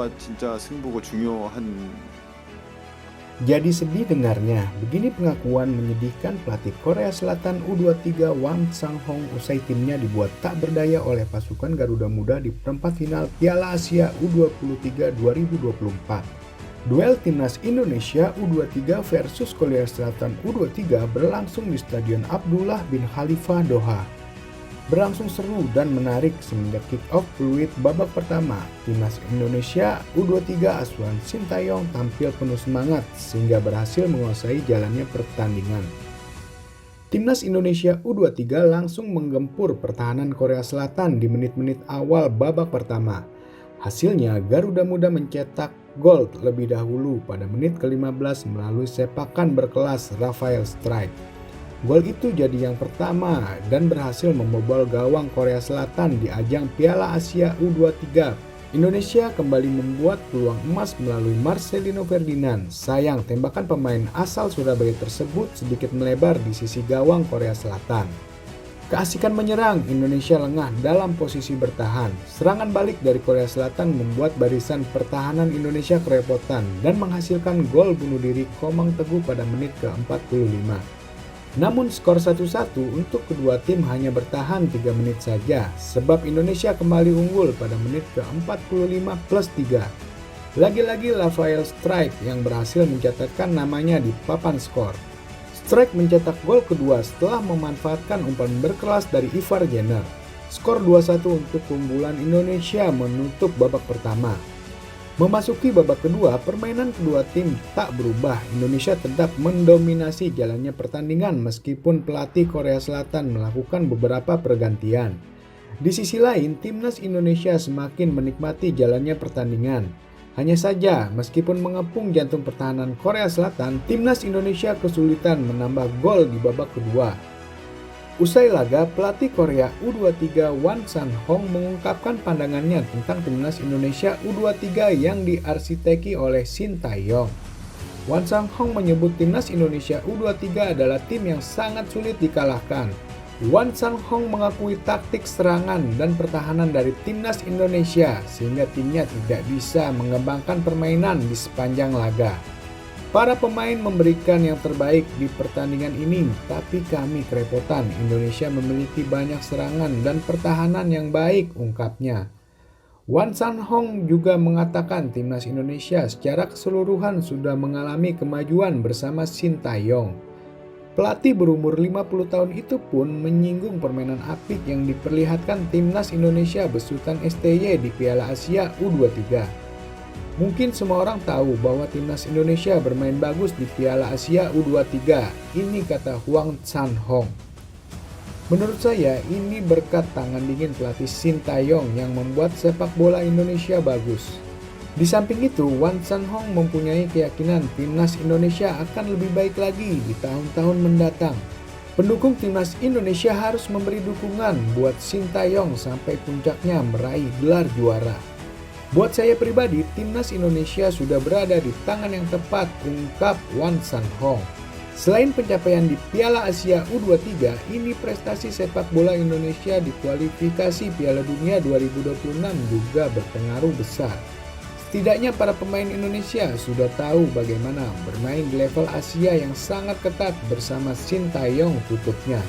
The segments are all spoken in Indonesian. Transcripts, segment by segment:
결과가 진짜 승부고 중요한. Jadi sedih dengarnya, begini pengakuan menyedihkan pelatih Korea Selatan U23 Wang Sang-hong usai timnya dibuat tak berdaya oleh pasukan Garuda Muda di perempat final Piala Asia U23 2024. Duel timnas Indonesia U23 versus Korea Selatan U23 berlangsung di Stadion Abdullah bin Khalifa Doha. Berlangsung seru dan menarik semenjak kick-off fluid babak pertama. Timnas Indonesia U23 asuhan Sintayong tampil penuh semangat sehingga berhasil menguasai jalannya pertandingan. Timnas Indonesia U23 langsung menggempur pertahanan Korea Selatan di menit-menit awal babak pertama. Hasilnya Garuda Muda mencetak gol lebih dahulu pada menit ke-15 melalui sepakan berkelas Rafael Strike. Gol itu jadi yang pertama dan berhasil membobol gawang Korea Selatan di ajang Piala Asia U23. Indonesia kembali membuat peluang emas melalui Marcelino Ferdinand. Sayang, tembakan pemain asal Surabaya tersebut sedikit melebar di sisi gawang Korea Selatan. Keasikan menyerang, Indonesia lengah dalam posisi bertahan. Serangan balik dari Korea Selatan membuat barisan pertahanan Indonesia kerepotan dan menghasilkan gol bunuh diri Komang Teguh pada menit ke-45. Namun skor 1-1 untuk kedua tim hanya bertahan 3 menit saja sebab Indonesia kembali unggul pada menit ke-45 plus 3. Lagi-lagi Rafael Strike yang berhasil mencatatkan namanya di papan skor. Strike mencetak gol kedua setelah memanfaatkan umpan berkelas dari Ivar Jenner. Skor 2-1 untuk keunggulan Indonesia menutup babak pertama. Memasuki babak kedua, permainan kedua tim tak berubah. Indonesia tetap mendominasi jalannya pertandingan meskipun pelatih Korea Selatan melakukan beberapa pergantian. Di sisi lain, timnas Indonesia semakin menikmati jalannya pertandingan. Hanya saja, meskipun mengepung jantung pertahanan Korea Selatan, timnas Indonesia kesulitan menambah gol di babak kedua. Usai laga, pelatih Korea U23 Wang Sang-hong mengungkapkan pandangannya tentang timnas Indonesia U23 yang diarsiteki oleh Sintayong. Wang Sang-hong menyebut timnas Indonesia U23 adalah tim yang sangat sulit dikalahkan. Wang Sang-hong mengakui taktik serangan dan pertahanan dari timnas Indonesia sehingga timnya tidak bisa mengembangkan permainan di sepanjang laga. Para pemain memberikan yang terbaik di pertandingan ini, tapi kami kerepotan. Indonesia memiliki banyak serangan dan pertahanan yang baik, ungkapnya. Wang Sang-hong juga mengatakan timnas Indonesia secara keseluruhan sudah mengalami kemajuan bersama Sintayong. Pelatih berumur 50 tahun itu pun menyinggung permainan apik yang diperlihatkan timnas Indonesia besutan STY di Piala Asia U23. Mungkin semua orang tahu bahwa timnas Indonesia bermain bagus di Piala Asia U23. Ini kata Wang Sang-hong. Menurut saya, ini berkat tangan dingin pelatih Sintayong yang membuat sepak bola Indonesia bagus. Di samping itu, Wang Sang-hong mempunyai keyakinan timnas Indonesia akan lebih baik lagi di tahun-tahun mendatang. Pendukung timnas Indonesia harus memberi dukungan buat Sintayong sampai puncaknya meraih gelar juara. Buat saya pribadi, timnas Indonesia sudah berada di tangan yang tepat, ungkap Wang Sang-hong. Selain pencapaian di Piala Asia U23, ini prestasi sepak bola Indonesia di kualifikasi Piala Dunia 2026 juga berpengaruh besar. Setidaknya para pemain Indonesia sudah tahu bagaimana bermain di level Asia yang sangat ketat bersama Sintayong tutupnya.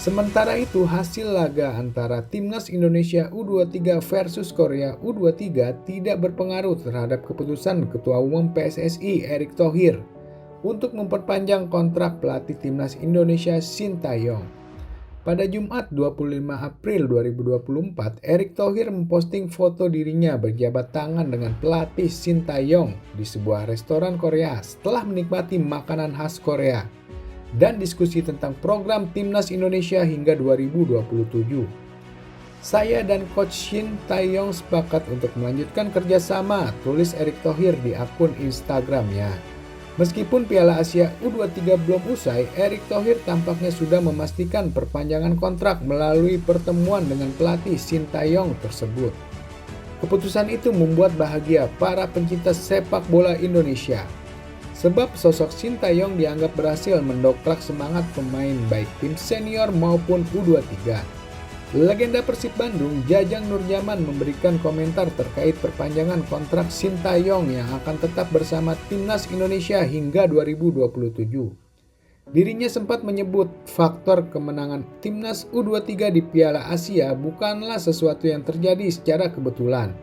Sementara itu, hasil laga antara timnas Indonesia U23 versus Korea U23 tidak berpengaruh terhadap keputusan Ketua Umum PSSI Erick Thohir untuk memperpanjang kontrak pelatih timnas Indonesia Sintayong. Pada Jumat 25 April 2024, Erick Thohir memposting foto dirinya berjabat tangan dengan pelatih Sintayong di sebuah restoran Korea setelah menikmati makanan khas Korea dan diskusi tentang program timnas Indonesia hingga 2027. Saya dan Coach Sintayong sepakat untuk melanjutkan kerjasama, tulis Erick Thohir di akun Instagramnya. Meskipun Piala Asia U23 belum usai, Erick Thohir tampaknya sudah memastikan perpanjangan kontrak melalui pertemuan dengan pelatih Sintayong tersebut. Keputusan itu membuat bahagia para pencinta sepak bola Indonesia. Sebab sosok Sintayong dianggap berhasil mendongkrak semangat pemain baik tim senior maupun U23. Legenda Persib Bandung, Jajang Nurjaman memberikan komentar terkait perpanjangan kontrak Sintayong yang akan tetap bersama Timnas Indonesia hingga 2027. Dirinya sempat menyebut faktor kemenangan Timnas U23 di Piala Asia bukanlah sesuatu yang terjadi secara kebetulan.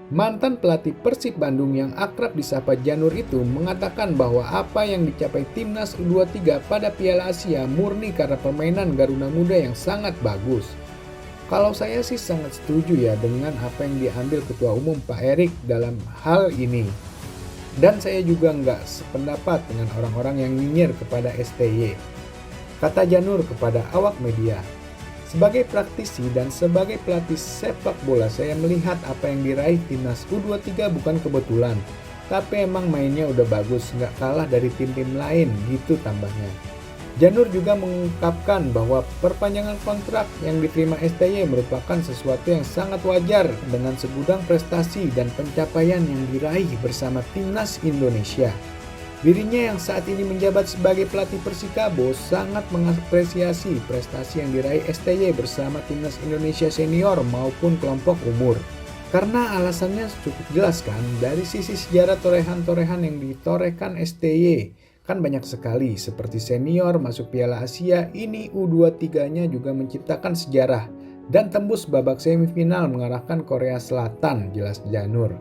Mantan pelatih Persib Bandung yang akrab disapa Janur itu mengatakan bahwa apa yang dicapai Timnas U23 pada Piala Asia murni karena permainan Garuda Muda yang sangat bagus. Kalau saya sih sangat setuju ya dengan apa yang diambil Ketua Umum Pak Erik dalam hal ini. Dan saya juga nggak sependapat dengan orang-orang yang nyinyir kepada STY. Kata Janur kepada awak media. Sebagai praktisi dan sebagai pelatih sepak bola, saya melihat apa yang diraih Timnas U23 bukan kebetulan. Tapi emang mainnya udah bagus, nggak kalah dari tim-tim lain, gitu tambahnya. Janur juga mengungkapkan bahwa perpanjangan kontrak yang diterima STY merupakan sesuatu yang sangat wajar dengan segudang prestasi dan pencapaian yang diraih bersama Timnas Indonesia. Dirinya yang saat ini menjabat sebagai pelatih Persikabo sangat mengapresiasi prestasi yang diraih STY bersama Timnas Indonesia senior maupun kelompok umur. Karena alasannya cukup jelas kan, dari sisi sejarah torehan-torehan yang ditorehkan STY. Kan banyak sekali, seperti senior masuk Piala Asia, ini U23-nya juga menciptakan sejarah dan tembus babak semifinal mengalahkan Korea Selatan, jelas Janur.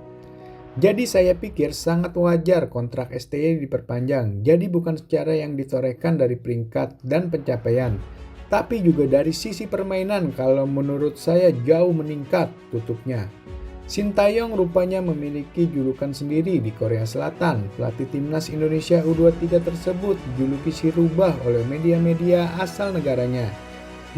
Jadi saya pikir sangat wajar kontrak STY diperpanjang, jadi bukan secara yang ditorehkan dari peringkat dan pencapaian, tapi juga dari sisi permainan kalau menurut saya jauh meningkat, tutupnya. Sintayong rupanya memiliki julukan sendiri di Korea Selatan. Pelatih Timnas Indonesia U23 tersebut dijuluki si rubah oleh media-media asal negaranya.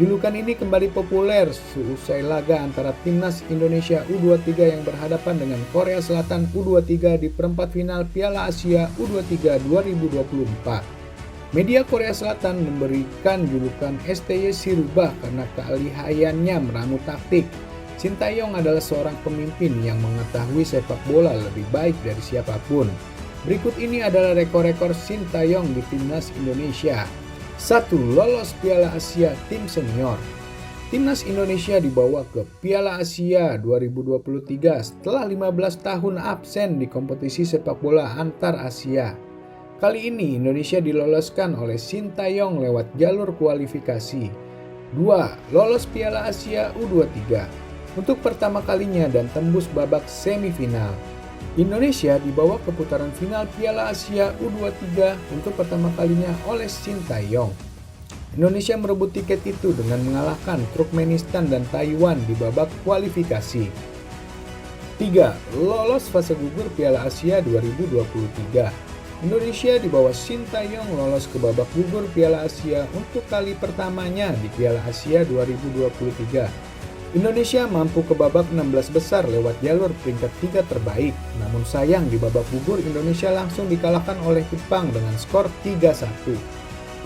Julukan ini kembali populer seusai laga antara Timnas Indonesia U23 yang berhadapan dengan Korea Selatan U23 di perempat final Piala Asia U23 2024. Media Korea Selatan memberikan julukan STY si rubah karena keahliannya meramu taktik. Sintayong adalah seorang pemimpin yang mengetahui sepak bola lebih baik dari siapapun. Berikut ini adalah rekor-rekor Sintayong di Timnas Indonesia. 1. Lolos Piala Asia tim senior. Timnas Indonesia dibawa ke Piala Asia 2023 setelah 15 tahun absen di kompetisi sepak bola antar Asia. Kali ini Indonesia diloloskan oleh Sintayong lewat jalur kualifikasi. 2. Lolos Piala Asia U23 untuk pertama kalinya dan tembus babak semifinal. Indonesia dibawa ke putaran final Piala Asia U23 untuk pertama kalinya oleh Sintayong. Indonesia merebut tiket itu dengan mengalahkan Turkmenistan dan Taiwan di babak kualifikasi. 3. Lolos fase gugur Piala Asia 2023. Indonesia di bawah Sintayong lolos ke babak gugur Piala Asia untuk kali pertamanya di Piala Asia 2023. Indonesia mampu ke babak 16 besar lewat jalur peringkat 3 terbaik. Namun sayang di babak gugur Indonesia langsung dikalahkan oleh Jepang dengan skor 3-1.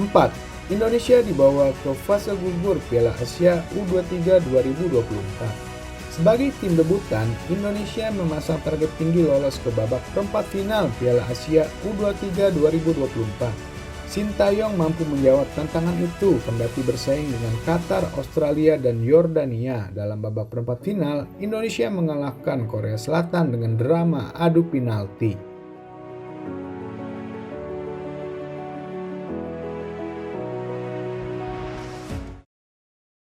4. Indonesia dibawa ke fase gugur Piala Asia U23 2024. Sebagai tim debutan, Indonesia memasang target tinggi lolos ke babak perempat final Piala Asia U23 2024. Sintayong mampu menjawab tantangan itu kendati bersaing dengan Qatar, Australia, dan Yordania. Dalam babak perempat final, Indonesia mengalahkan Korea Selatan dengan drama adu penalti.